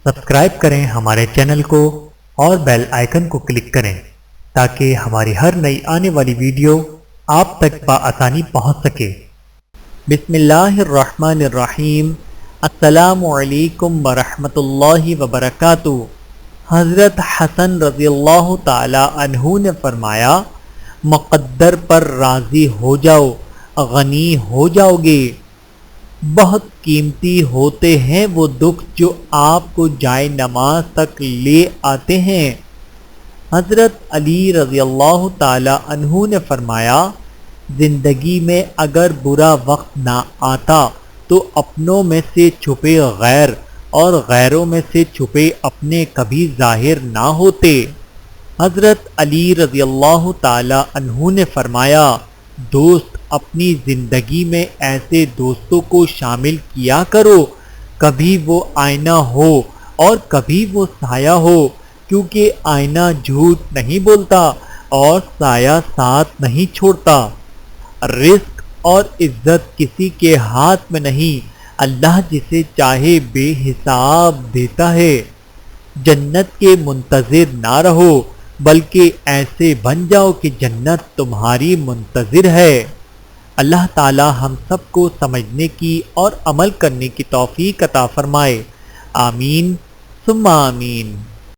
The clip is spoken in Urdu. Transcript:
سبسکرائب کریں ہمارے چینل کو اور بیل آئیکن کو کلک کریں تاکہ ہماری ہر نئی آنے والی ویڈیو آپ تک بآسانی پہنچ سکے۔ بسم اللہ الرحمن الرحیم۔ السلام علیکم ورحمۃ اللہ وبرکاتہ۔ حضرت حسن رضی اللہ تعالی عنہ نے فرمایا، مقدر پر راضی ہو جاؤ، غنی ہو جاؤ گے۔ بہت قیمتی ہوتے ہیں وہ دکھ جو آپ کو جائے نماز تک لے آتے ہیں۔ حضرت علی رضی اللہ تعالی عنہ نے فرمایا، زندگی میں اگر برا وقت نہ آتا تو اپنوں میں سے چھپے غیر اور غیروں میں سے چھپے اپنے کبھی ظاہر نہ ہوتے۔ حضرت علی رضی اللہ تعالی عنہ نے فرمایا، دوست اپنی زندگی میں ایسے دوستوں کو شامل کیا کرو، کبھی وہ آئینہ ہو اور کبھی وہ سایہ ہو، کیونکہ آئینہ جھوٹ نہیں بولتا اور سایہ ساتھ نہیں چھوڑتا۔ رزق اور عزت کسی کے ہاتھ میں نہیں، اللہ جسے چاہے بے حساب دیتا ہے۔ جنت کے منتظر نہ رہو، بلکہ ایسے بن جاؤ کہ جنت تمہاری منتظر ہے۔ اللہ تعالی ہم سب کو سمجھنے کی اور عمل کرنے کی توفیق عطا فرمائے۔ آمین ثم آمین۔